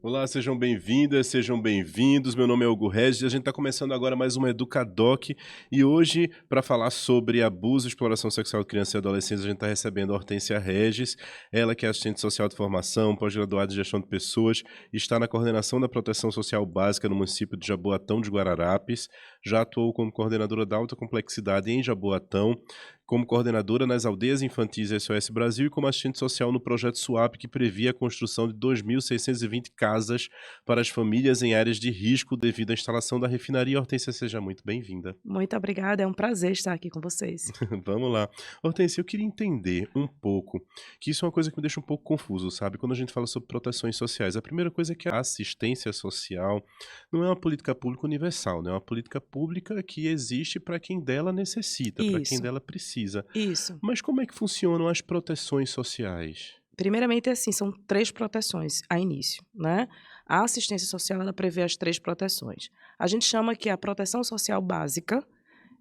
Olá, sejam bem-vindas, sejam bem-vindos. Meu nome é Hugo Regis e a gente está começando agora mais uma Educadoc. E hoje, para falar sobre abuso e exploração sexual de crianças e adolescentes, a gente está recebendo a Hortência Regis, ela que é assistente social de formação, pós-graduada em gestão de pessoas, está na coordenação da proteção social básica no município de Jaboatão de Guararapes, já atuou como coordenadora da alta complexidade em Jaboatão, como coordenadora nas aldeias infantis SOS Brasil e como assistente social no projeto SUAP, que previa a construção de 2.620 casas para as famílias em áreas de risco devido à instalação da refinaria. Hortência, seja muito bem-vinda. Muito obrigada, é um prazer estar aqui com vocês. Vamos lá. Hortência, eu queria entender um pouco, que isso é uma coisa que me deixa um pouco confuso, sabe? Quando a gente fala sobre proteções sociais, a primeira coisa é que a assistência social não é uma política pública universal, né? É uma política pública que existe para quem dela necessita, para quem Isso, dela precisa. isso. Mas como é que funcionam as proteções sociais? Primeiramente, assim, são 3 proteções a início, né. A assistência social, ela prevê as 3 proteções. A gente chama que a proteção social básica,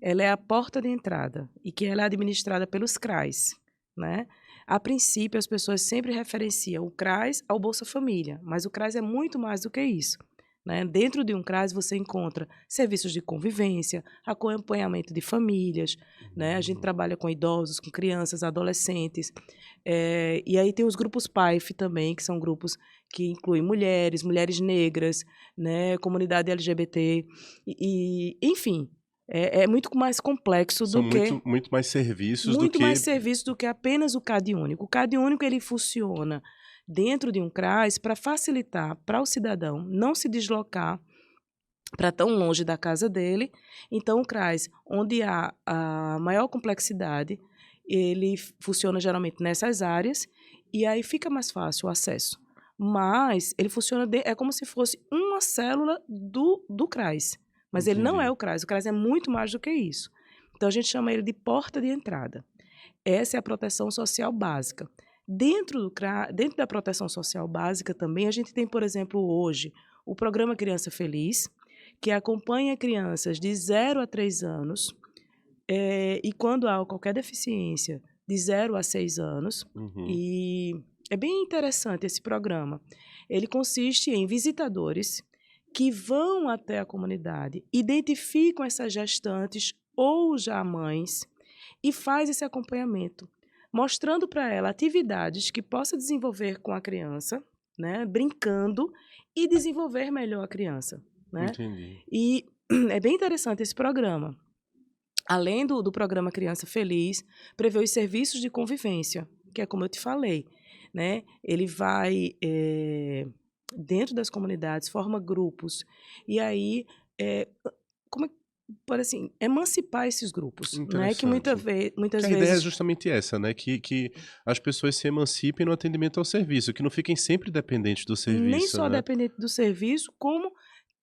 ela é a porta de entrada e que ela é administrada pelos CRAs, né. A princípio, as pessoas sempre referenciam o CRAS ao Bolsa Família, mas o CRAS é muito mais do que isso, né. Dentro de um CRAS, você encontra serviços de convivência, acompanhamento de famílias, né. A gente trabalha com idosos, com crianças, adolescentes, e aí tem os grupos PAIF também, que são grupos que incluem mulheres, mulheres negras, né, comunidade LGBT, enfim, é muito mais complexo São do que muito mais serviços do muito mais que... serviço do que apenas o CAD único. O CAD único, ele funciona dentro de um CRAS para facilitar para o cidadão não se deslocar para tão longe da casa dele. Então, o CRAS, onde há a maior complexidade, ele funciona geralmente nessas áreas, e aí fica mais fácil o acesso. Mas ele funciona, é como se fosse uma célula do CRAS, mas ele não é Entendi. o CRAS é muito mais do que isso. Então, a gente chama ele de porta de entrada. Essa é a proteção social básica. Dentro da proteção social básica também, a gente tem, por exemplo, hoje, o programa Criança Feliz, que acompanha crianças de 0 a 3 anos, e quando há qualquer deficiência, de 0 a 6 anos. Uhum. E é bem interessante esse programa. Ele consiste em visitadores que vão até a comunidade, identificam essas gestantes ou já mães e faz esse acompanhamento, mostrando para ela atividades que possa desenvolver com a criança, né, brincando e desenvolver melhor a criança, né? Entendi. E é bem interessante esse programa. Além do programa Criança Feliz, prevê os serviços de convivência, que é como eu te falei, né? Ele vai dentro das comunidades, forma grupos, e aí, como é, por assim, emancipar esses grupos, né? Que Interessante. Que muitas a ideia é vezes justamente essa, né, que as pessoas se emancipem no atendimento ao serviço, que não fiquem sempre dependentes do nem serviço, só né. dependente do serviço, como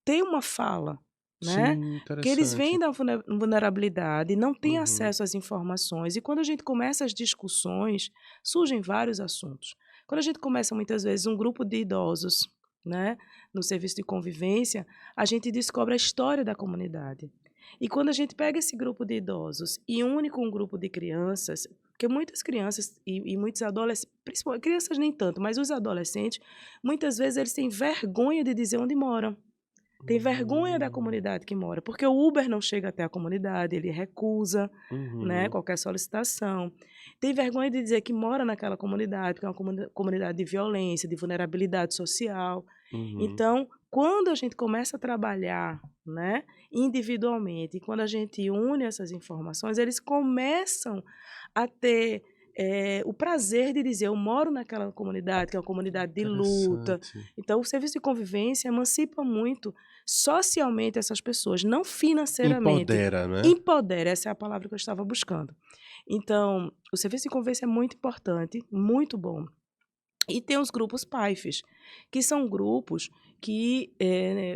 ter uma fala, né? Sim, Que eles vêm interessante. da vulnerabilidade, não têm Uhum. acesso às informações, e quando a gente começa as discussões, surgem vários assuntos. Quando a gente começa, muitas vezes, um grupo de idosos, né, no serviço de convivência, a gente descobre a história da comunidade. E quando a gente pega esse grupo de idosos e une com um grupo de crianças, porque muitas crianças e muitos adolescentes, principalmente crianças nem tanto, mas os adolescentes, muitas vezes eles têm vergonha de dizer onde moram. Tem vergonha da Hum. comunidade que mora, porque o Uber não chega até a comunidade, ele recusa, né, Uhum. qualquer solicitação. Tem vergonha de dizer que mora naquela comunidade, porque é uma comunidade de violência, de vulnerabilidade social. Uhum. Então, quando a gente começa a trabalhar, né, individualmente, e quando a gente une essas informações, eles começam a ter o prazer de dizer: eu moro naquela comunidade, que é uma comunidade de luta. Interessante. Então, o serviço de convivência emancipa muito socialmente essas pessoas, não financeiramente. Empodera, né. Empodera, essa é a palavra que eu estava buscando. Então, o serviço de convivência é muito importante, muito bom. E tem os grupos PAIFs, que são grupos que,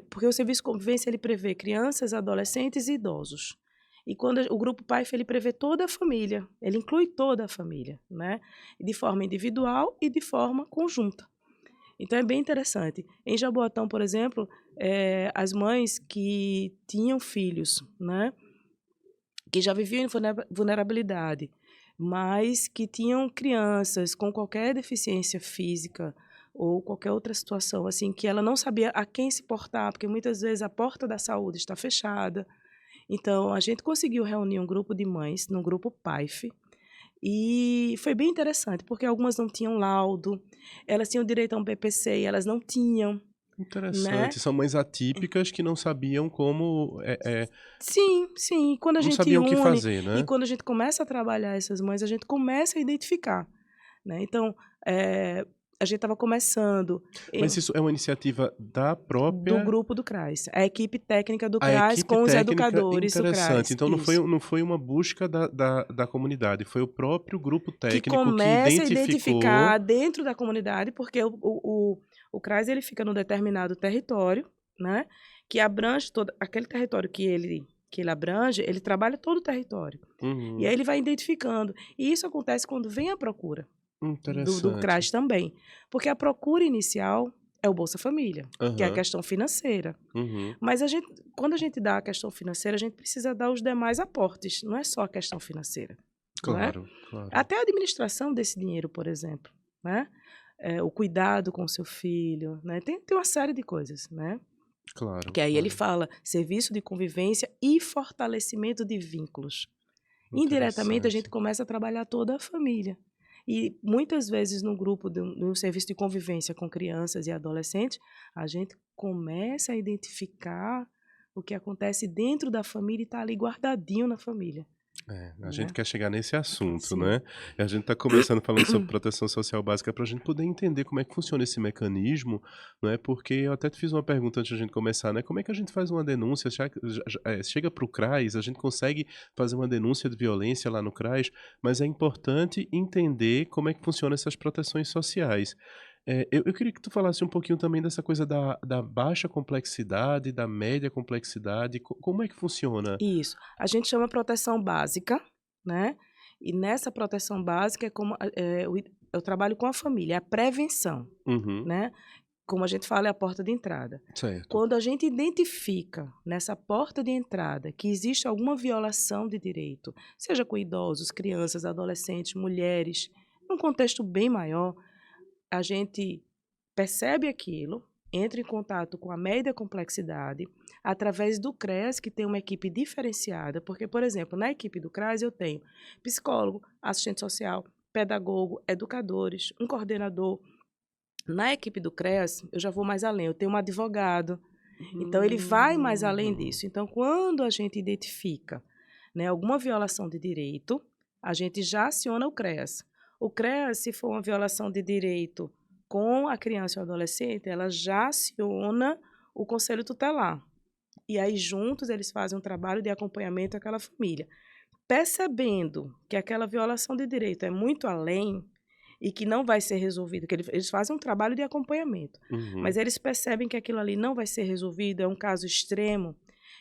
porque o serviço de convivência ele prevê crianças, adolescentes e idosos. E quando o grupo PAIF ele prevê toda a família, ele inclui toda a família, né? De forma individual e de forma conjunta. Então é bem interessante. Em Jaboatão, por exemplo, as mães que tinham filhos, né, que já viviam em vulnerabilidade, mas que tinham crianças com qualquer deficiência física ou qualquer outra situação assim que ela não sabia a quem se portar, porque muitas vezes a porta da saúde está fechada. Então, a gente conseguiu reunir um grupo de mães, num grupo PAIF, e foi bem interessante, porque algumas não tinham laudo, elas tinham direito a um BPC e elas não tinham, né? Interessante. São mães atípicas que não sabiam como, Sim, sim. Quando a não gente sabiam o que une fazer, e né? quando a gente começa a trabalhar essas mães, a gente começa a identificar, né? Então, a gente estava começando Mas isso é uma iniciativa da do própria grupo do CRAS, a equipe técnica do a CRAS equipe com os técnica, educadores do interessante. CRAS, Então isso. não foi uma busca da comunidade, foi o próprio grupo Que técnico que começa a identificar identificou. dentro da comunidade, porque o CRAS ele fica num determinado território, né? Que abrange todo aquele território que ele abrange, ele trabalha todo o território. E aí Uhum. ele vai identificando. E isso acontece quando vem a procura do Interessante. CRAS também. Porque a procura inicial é o Bolsa Família, que é a Aham. questão financeira. Uhum. Mas quando a gente dá a questão financeira, a gente precisa dar os demais aportes, não é só a questão financeira, não é? Claro, claro. Até a administração desse dinheiro, por exemplo, né? O cuidado com o seu filho, né? Tem uma série de coisas, né? Claro, Que aí ele claro. fala serviço de convivência e fortalecimento de vínculos. Indiretamente, a gente Interessante. começa a trabalhar toda a família. E muitas vezes no grupo, no serviço de convivência com crianças e adolescentes, a gente começa a identificar o que acontece dentro da família e está ali guardadinho na família, A gente né? quer chegar nesse assunto, Sim. né? E a gente está começando falando sobre proteção social básica para a gente poder entender como é que funciona esse mecanismo, não é? Porque eu até te fiz uma pergunta antes de a gente começar, né? Como é que a gente faz uma denúncia? Chega para o CRAS, a gente consegue fazer uma denúncia de violência lá no CRAS, mas é importante entender como é que funcionam essas proteções sociais. Eu queria que tu falasse um pouquinho também dessa coisa da baixa complexidade, da média complexidade, como é que funciona? Isso. A gente chama proteção básica, né? E nessa proteção básica é como eu trabalho com a família, é a prevenção, Uhum, né? Como a gente fala, é a porta de entrada. certo. Quando a gente identifica nessa porta de entrada que existe alguma violação de direito, seja com idosos, crianças, adolescentes, mulheres, num contexto bem maior, a gente percebe aquilo, entra em contato com a média complexidade, através do CREAS, que tem uma equipe diferenciada, porque, por exemplo, na equipe do CREAS eu tenho psicólogo, assistente social, pedagogo, educadores, um coordenador. Na equipe do CREAS, eu já vou mais além, eu tenho um advogado, então ele vai mais além Hum, disso. Então, quando a gente identifica, né, alguma violação de direito, a gente já aciona o CREAS. O CREAS, se for uma violação de direito com a criança ou adolescente, ela já aciona o conselho tutelar. E aí, juntos, eles fazem um trabalho de acompanhamento àquela família. Percebendo que aquela violação de direito é muito além e que não vai ser resolvido, que eles fazem um trabalho de acompanhamento, uhum, mas eles percebem que aquilo ali não vai ser resolvido, é um caso extremo,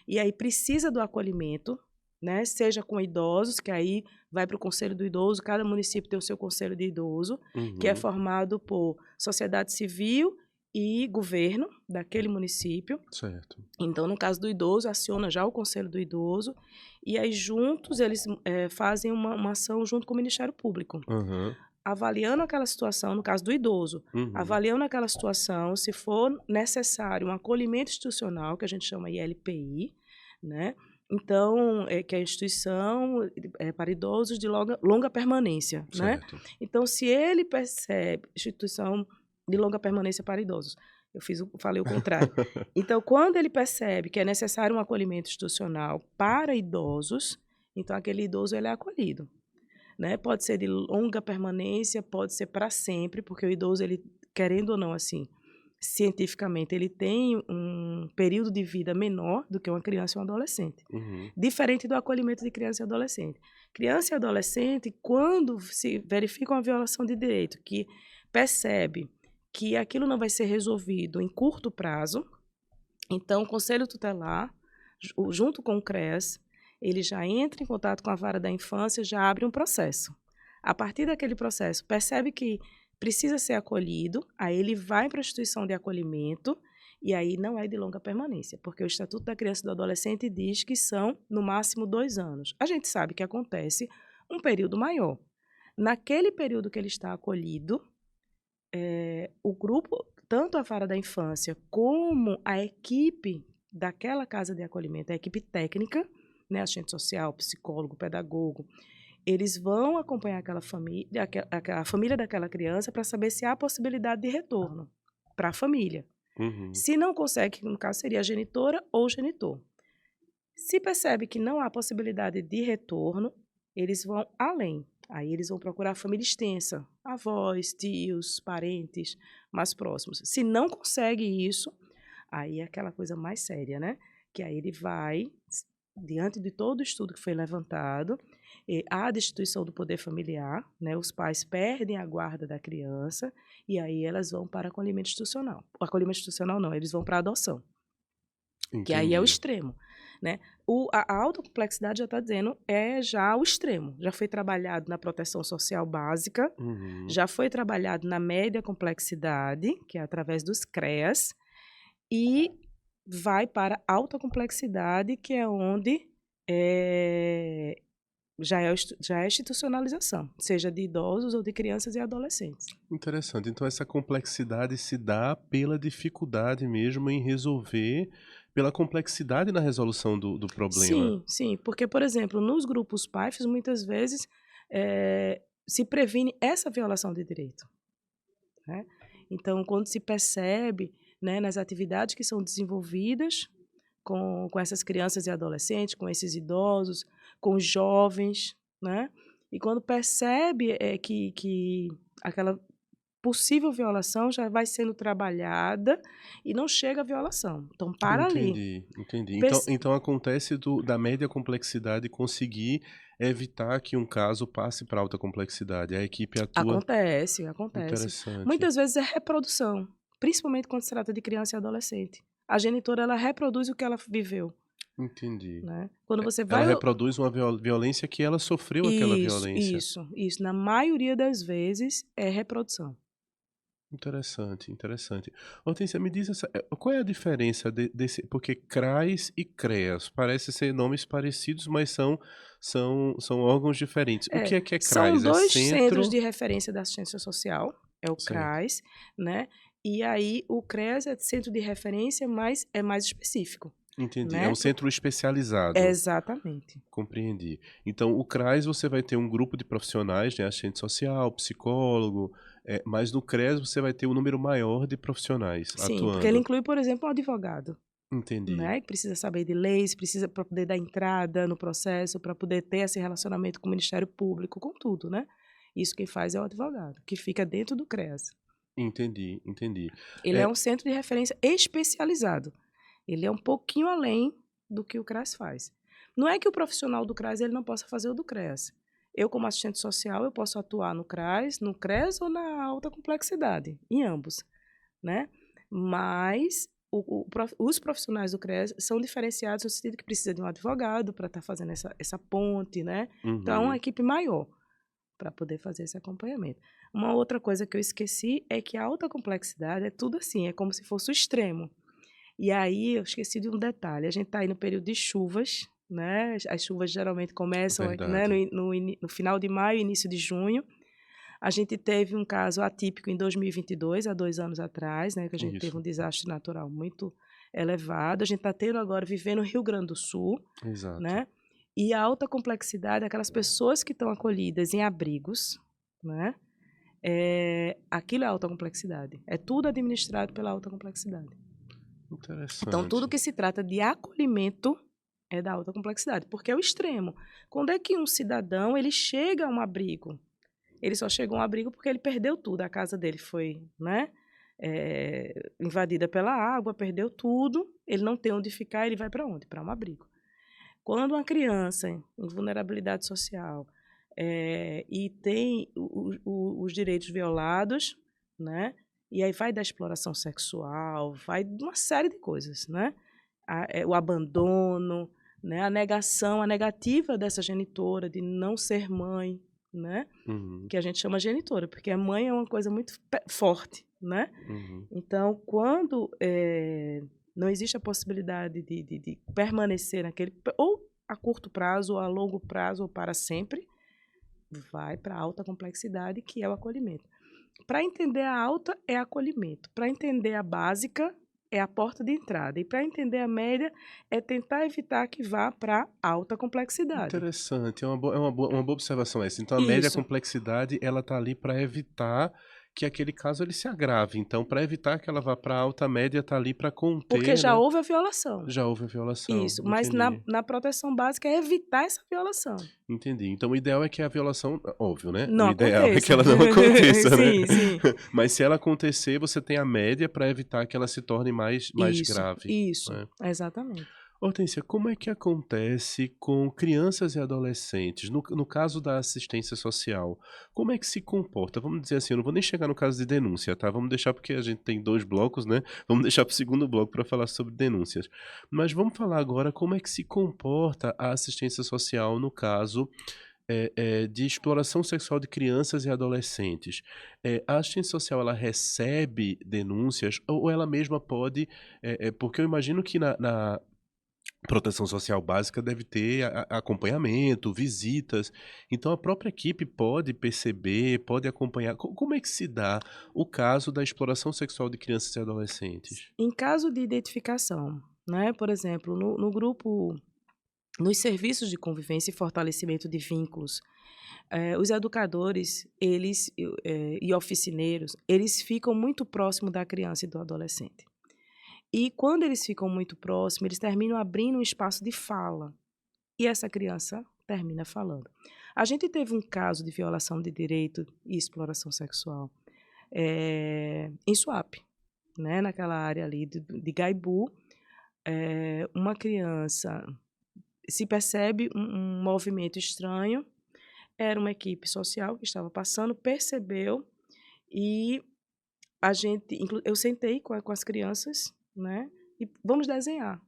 e aí precisa do acolhimento, né? Seja com idosos, que aí vai para o Conselho do Idoso, cada município tem o seu Conselho de Idoso, que é uhum, formado por sociedade civil e governo daquele município. certo. Então, no caso do idoso, aciona já o Conselho do Idoso, e aí juntos eles fazem uma ação junto com o Ministério Público, Aham, avaliando aquela situação, no caso do idoso, uhum, avaliando aquela situação, se for necessário um acolhimento institucional, que a gente chama ILPI, né? Então, que é a instituição para idosos de longa permanência, né? certo. Então, se ele percebe, instituição de longa permanência para idosos, falei o contrário. Então, quando ele percebe que é necessário um acolhimento institucional para idosos, então aquele idoso ele é acolhido, né? Pode ser de longa permanência, pode ser para sempre, porque o idoso, ele, querendo ou não, assim, cientificamente, ele tem um período de vida menor do que uma criança ou um adolescente. Uhum, Diferente do acolhimento de criança e adolescente. Criança e adolescente, quando se verifica uma violação de direito, que percebe que aquilo não vai ser resolvido em curto prazo, então o Conselho Tutelar, junto com o CREAS, ele já entra em contato com a vara da infância, já abre um processo. A partir daquele processo, percebe que precisa ser acolhido, aí ele vai para a instituição de acolhimento, e aí não é de longa permanência, porque o Estatuto da Criança e do Adolescente diz que são, no máximo, 2 anos. A gente sabe que acontece um período maior. Naquele período que ele está acolhido, o grupo, tanto a vara da infância como a equipe daquela casa de acolhimento, a equipe técnica, né, assistente social, psicólogo, pedagogo, eles vão acompanhar aquela família, a família daquela criança para saber se há possibilidade de retorno para a família. Uhum. Se não consegue, que no caso seria a genitora ou o genitor. Se percebe que não há possibilidade de retorno, eles vão além. Aí eles vão procurar a família extensa, avós, tios, parentes mais próximos. Se não consegue isso, aí é aquela coisa mais séria, né? Que aí ele vai, diante de todo o estudo que foi levantado, há a destituição do poder familiar, né? Os pais perdem a guarda da criança e aí elas vão para acolhimento institucional. O acolhimento institucional não, eles vão para a adoção, que aí é o Entendi. extremo, né? A alta complexidade já está dizendo é já o extremo. Já foi trabalhado na proteção social básica, Uhum. já foi trabalhado na média complexidade, que é através dos CREAS, e vai para alta complexidade, que é onde já é institucionalização, seja de idosos ou de crianças e adolescentes. Interessante. Então essa complexidade se dá pela dificuldade mesmo em resolver, pela complexidade na resolução do problema. Sim, sim, porque, por exemplo, nos grupos PAIFs, muitas vezes se previne essa violação de direito, né? Então, quando se percebe, né, nas atividades que são desenvolvidas com essas crianças e adolescentes, com esses idosos, com os jovens, né? E quando percebe que aquela possível violação já vai sendo trabalhada e não chega à violação. Então, para ali. Entendi, entendi. Então, Perce- então acontece da média complexidade conseguir evitar que um caso passe para alta complexidade. A equipe atua. Acontece, acontece. Interessante. Muitas vezes é reprodução, principalmente quando se trata de criança e adolescente. A genitora, ela reproduz o que ela viveu, Entendi. né? Quando você Ela vai... reproduz uma violência que ela sofreu aquela Isso, violência. isso, isso. Na maioria das vezes é reprodução. Interessante, interessante. Hortência, me diz qual é a diferença desse, porque CRAS e CREAS parecem ser nomes parecidos, mas são órgãos diferentes. O que é São CRAS? É dois centros centro... de referência da assistência social, é o Certo, CRAS, né? E aí o CREAS é centro de referência, mas é mais específico, entendi. É né? um centro especializado. Exatamente. Compreendi. Então, o CRAS você vai ter um grupo de profissionais, né, assistente social, psicólogo, mas no CREAS você vai ter um número maior de profissionais Sim, porque ele atuando. inclui, por exemplo, um advogado, Entendi. né? Que precisa saber de leis, precisa para poder dar entrada no processo, para poder ter esse relacionamento com o Ministério Público, com tudo, né? Isso quem faz é o advogado, que fica dentro do CREAS. Entendi, entendi. Ele é É, um centro de referência especializado. Ele é um pouquinho além do que o CRAS faz. Não é que o profissional do CRAS ele não possa fazer o do CREAS. Eu, como assistente social, eu posso atuar no CRAS ou na alta complexidade, em ambos, né? Mas os profissionais do CREAS são diferenciados no sentido que precisa de um advogado para estar fazendo essa ponte, né? Então, é uma uhum, equipe maior para poder fazer esse acompanhamento. Uma outra coisa que eu esqueci é que a alta complexidade é tudo assim, é como se fosse o extremo. E aí eu esqueci de um detalhe, a gente está aí no período de chuvas, né? As chuvas geralmente começam, né, verdade. no final de maio, início de junho. A gente teve um caso atípico em 2022, há 2 anos atrás, né, que a gente teve Isso, um desastre natural muito elevado. A gente está tendo agora, vivendo no Rio Grande do Sul, exato. né? E a alta complexidade, aquelas pessoas que estão acolhidas em abrigos, né? Aquilo é alta complexidade. É tudo administrado pela alta complexidade. Então, tudo Interessante. que se trata de acolhimento é da alta complexidade, porque é o extremo. Quando é que um cidadão ele chega a um abrigo? Ele só chegou a um abrigo porque ele perdeu tudo. A casa dele foi, né, invadida pela água, perdeu tudo. Ele não tem onde ficar, ele vai para onde? Para um abrigo. Quando uma criança em vulnerabilidade social e tem os direitos violados, né? E aí vai da exploração sexual, vai de uma série de coisas, né? O abandono, né? A negação, a negativa dessa genitora de não ser mãe, né? Uhum, Que a gente chama genitora, porque a mãe é uma coisa muito forte, né? uhum. Então, quando não existe a possibilidade de permanecer naquele, ou a curto prazo, ou a longo prazo, ou para sempre, vai para a alta complexidade, que é o acolhimento. Para entender a alta é acolhimento, para entender a básica é a porta de entrada e para entender a média é tentar evitar que vá para alta complexidade. Interessante, uma boa observação essa. Então a média Isso, complexidade, ela tá ali para evitar que aquele caso ele se agrave. Então, para evitar que ela vá para alta, a média tá ali para porque conter, já né? houve a violação. Já houve a violação. Isso, mas Entendi. na proteção básica é evitar essa violação. Entendi. Então o ideal é que a violação, óbvio, né? O Não ideal é que aconteça. ela não aconteça, né? Sim, sim. Mas se ela acontecer, você tem a média para evitar que ela se torne mais grave, Isso, né? exatamente. Hortência, como é que acontece com crianças e adolescentes? No caso da assistência social, como é que se comporta? Vamos dizer assim, eu não vou nem chegar no caso de denúncia, tá? Vamos deixar porque a gente tem 2 blocos, né? Vamos deixar para o segundo bloco para falar sobre denúncias. Mas vamos falar agora como é que se comporta a assistência social no caso de exploração sexual de crianças e adolescentes. A assistência social ela recebe denúncias ou ela mesma pode, porque eu imagino que na proteção social básica deve ter acompanhamento, visitas. Então a própria equipe pode perceber, pode acompanhar. Como é que se dá o caso da exploração sexual de crianças e adolescentes? Em caso de identificação, né, por exemplo, no grupo, nos serviços de convivência e fortalecimento de vínculos, os educadores, eles e oficineiros, eles ficam muito próximos da criança e do adolescente. E quando eles ficam muito próximos, eles terminam abrindo um espaço de fala. E essa criança termina falando. A gente teve um caso de violação de direito e exploração sexual em Suape, né? Naquela área ali de Gaibu. Uma criança se percebe um movimento estranho. Era uma equipe social que estava passando, percebeu e eu sentei com as crianças, né? E vamos desenhar.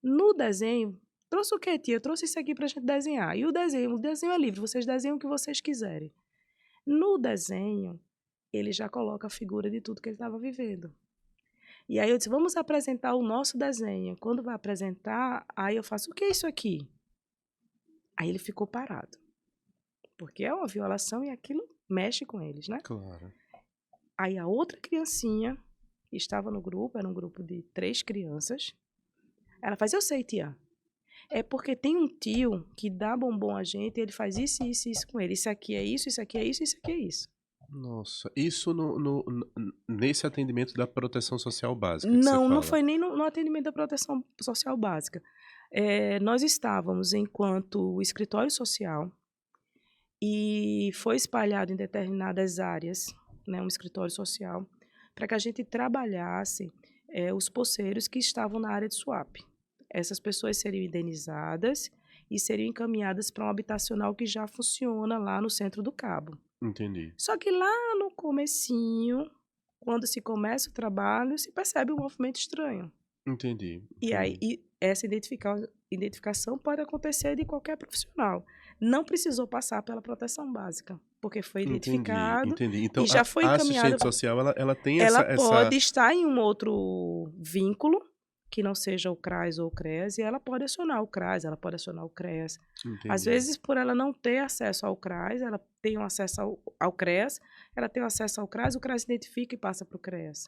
No desenho, trouxe o quê, tia? Eu trouxe isso aqui para a gente desenhar. E o desenho é livre, vocês desenham o que vocês quiserem. No desenho, ele já coloca a figura de tudo que ele estava vivendo. E aí eu disse, vamos apresentar o nosso desenho. Quando vai apresentar, aí eu faço, o que é isso aqui? Aí ele ficou parado. Porque é uma violação e aquilo mexe com eles, né? Claro. Aí a outra criancinha que estava no grupo, era um grupo de 3 crianças, ela faz, eu sei, tia. É porque tem um tio que dá bombom a gente e ele faz isso, isso, isso com ele. Isso aqui é isso, isso aqui é isso, isso aqui é isso. Nossa, isso nesse atendimento da proteção social básica que você Não, não fala. foi nem no atendimento da proteção social básica. Nós estávamos enquanto escritório social e foi espalhado em determinadas áreas, né, um escritório social, para que a gente trabalhasse os poceiros que estavam na área de Suape. Essas pessoas seriam indenizadas e seriam encaminhadas para um habitacional que já funciona lá no centro do Cabo. Entendi. Só que lá no comecinho, quando se começa o trabalho, se percebe um movimento estranho. Entendi. E aí essa identificação pode acontecer de qualquer profissional. Não precisou passar pela proteção básica, porque foi identificado Entendi. Então e já foi a encaminhado. assistente social ela tem Ela essa pode estar em um outro vínculo, que não seja o CRAS ou o CREAS, e ela pode acionar o CRAS, ela pode acionar o CREAS. Às Entendi. vezes, por ela não ter acesso ao CRAS, ela tem um acesso ao CREAS, ela tem acesso ao CRAS, o CRAS identifica e passa para o CREAS.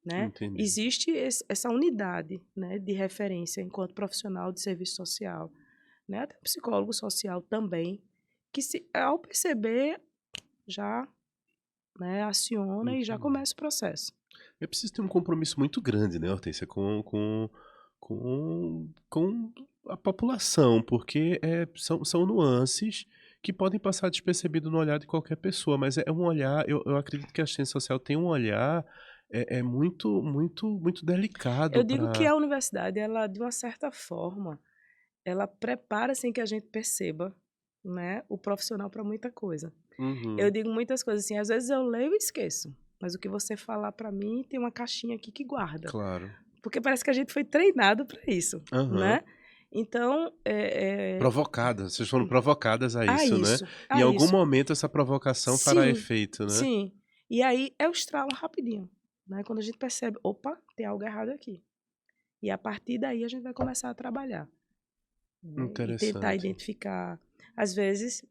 Né? Entendi. Existe essa unidade, né, de referência enquanto profissional de serviço social. Né? Até o psicólogo social também, que ao perceber já, né, aciona e já Entendi. começa o processo. É preciso ter um compromisso muito grande, né, Hortência, com a população, porque são nuances que podem passar despercebido no olhar de qualquer pessoa, mas é um olhar, eu acredito que a assistência social tem um olhar muito, muito, muito Eu delicado digo que para. a universidade, ela, de uma certa forma, ela prepara sem que a gente perceba, né, o profissional para muita coisa. Eu Uhum, digo muitas coisas assim, às vezes eu leio e esqueço, mas o que você falar para mim tem uma caixinha aqui que guarda. claro. Porque parece que a gente foi treinado para isso, Aham. né. Então, Provocadas, vocês foram provocadas a a isso, né? isso, Em a algum isso. momento essa provocação fará Sim, efeito, né? sim. E aí é o estralo rapidinho, né, quando a gente percebe: "Opa, tem algo errado aqui". E a partir daí a gente vai começar a trabalhar, né, e tentar Interessante. identificar. Às vezes,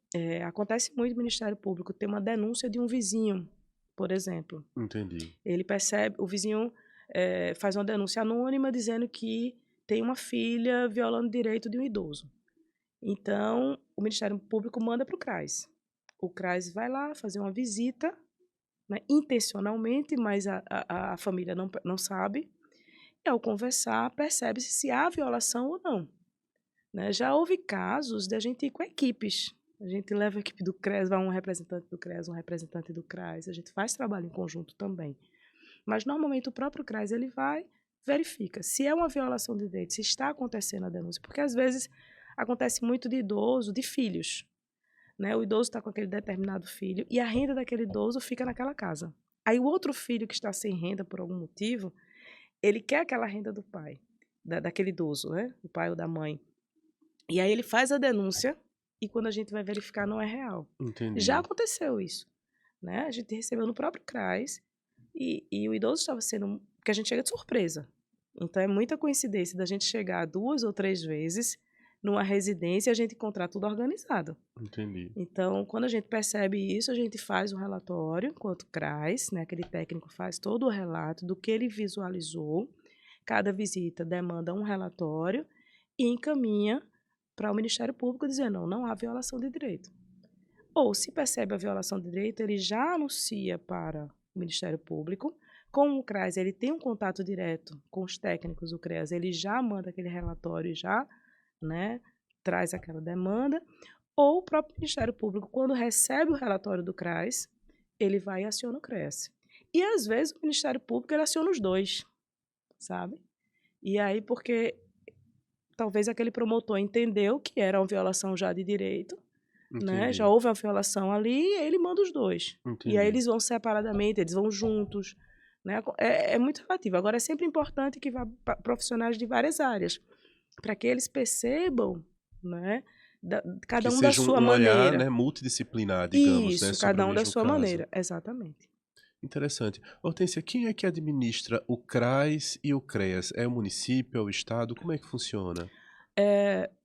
acontece muito no Ministério Público ter uma denúncia de um vizinho, por exemplo. Entendi. Ele percebe, o vizinho faz uma denúncia anônima dizendo que tem uma filha violando o direito de um idoso. Então, o Ministério Público manda para o CRAS. O CRAS vai lá fazer uma visita, né, intencionalmente, mas a família não sabe. E ao conversar, percebe-se se há violação ou não. Né? Já houve casos de a gente ir com equipes. A gente leva a equipe do CRES, vai um representante do CRES, um representante do CRAS. A gente faz trabalho em conjunto também. Mas, normalmente, o próprio CRAS ele vai, verifica se é uma violação de direito, se está acontecendo a denúncia. Porque, às vezes, acontece muito de idoso, de filhos. Né? O idoso está com aquele determinado filho e a renda daquele idoso fica naquela casa. Aí, o outro filho que está sem renda por algum motivo, ele quer aquela renda do pai, daquele idoso, né? Do pai ou da mãe. E aí ele faz a denúncia e quando a gente vai verificar não é real. Entendi. Já aconteceu isso. Né? A gente recebeu no próprio CRAS e o idoso estava sendo... Porque a gente chega de surpresa. Então é muita coincidência da gente chegar 2 ou 3 vezes numa residência e a gente encontrar tudo organizado. Entendi. Então, quando a gente percebe isso, a gente faz um relatório, enquanto CRAS, né, aquele técnico faz todo o relato do que ele visualizou. Cada visita demanda um relatório e encaminha para o Ministério Público dizendo, não há violação de direito. Ou, se percebe a violação de direito, ele já anuncia para o Ministério Público. Com o CRAS, ele tem um contato direto com os técnicos do CREAS, ele já manda aquele relatório e já, né, traz aquela demanda. Ou o próprio Ministério Público, quando recebe o relatório do CRAS, ele vai e aciona o CREAS. E, às vezes, o Ministério Público ele aciona os dois, sabe? E aí, porque talvez aquele promotor entendeu que era uma violação já de direito, né? Já houve uma violação ali, e ele manda os dois. Entendi. E aí eles vão separadamente, eles vão juntos. Né? É muito relativo. Agora, é sempre importante que vá profissionais de várias áreas, para que eles percebam, né? Cada um da sua maneira. Olhar, né, multidisciplinar, digamos. Isso, né, cada um da sua caso. maneira. Exatamente. Interessante. Hortência, quem é que administra o CRAS e o CREAS? É o município, é o estado? Como é que funciona?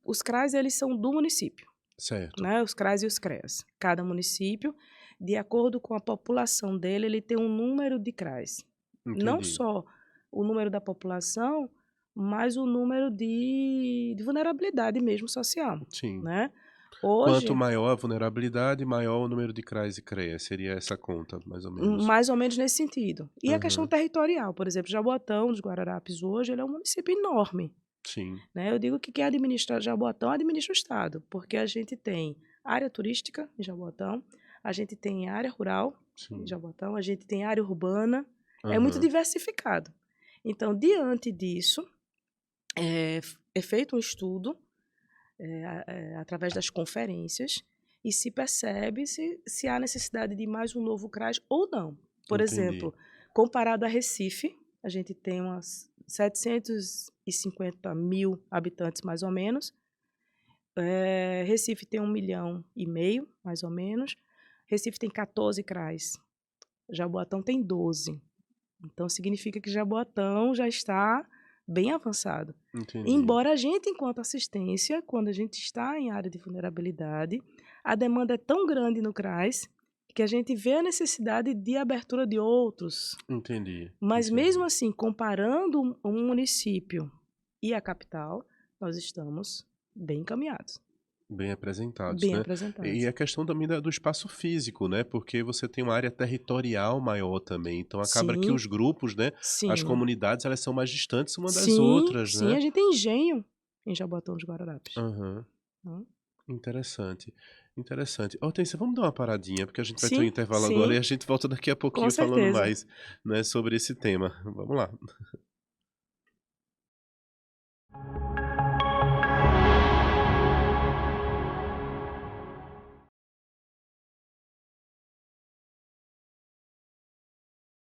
Os CRAS, eles são do município. Certo. Né? Os CRAS e os CREAS. Cada município, de acordo com a população dele, ele tem um número de CRAS. Entendi. Não só o número da população, mas o número de vulnerabilidade mesmo social. Sim. Né? Hoje, quanto maior a vulnerabilidade, maior o número de CRAS e CREAS. Seria essa conta, mais ou menos. Mais ou menos nesse sentido. E a questão territorial, por exemplo, Jaboatão, dos Guararapes, hoje, ele é um município enorme. Sim. Né? Eu digo que quem administra Jaboatão administra o Estado, porque a gente tem área turística em Jaboatão, a gente tem área rural em Jaboatão, a gente tem área urbana, é muito diversificado. Então, diante disso, é feito um estudo através das conferências e se percebe se há necessidade de mais um novo CRAS ou não. Por exemplo, comparado a Recife, a gente tem umas 750 mil habitantes, mais ou menos. Recife tem 1,5 milhão, mais ou menos. Recife tem 14 CRAs. Jaboatão tem 12. Então, significa que Jaboatão já está bem avançado. Entendi. Embora a gente, enquanto assistência, quando a gente está em área de vulnerabilidade, a demanda é tão grande no CRAS que a gente vê a necessidade de abertura de outros. Entendi. Mas mesmo assim, comparando um município e a capital, nós estamos bem encaminhados. Bem apresentados, Bem né? apresentados. E a questão também do espaço físico, né? Porque você tem uma área territorial maior também. Então acaba que os grupos, né? Sim. As comunidades, elas são mais distantes uma das outras, né? Sim, a gente tem engenho em Jaboatão dos Guararapes. Interessante. Interessante. Hortência, vamos dar uma paradinha, porque a gente vai ter um intervalo agora e a gente volta daqui a pouquinho falando mais, né, sobre esse tema. Vamos lá.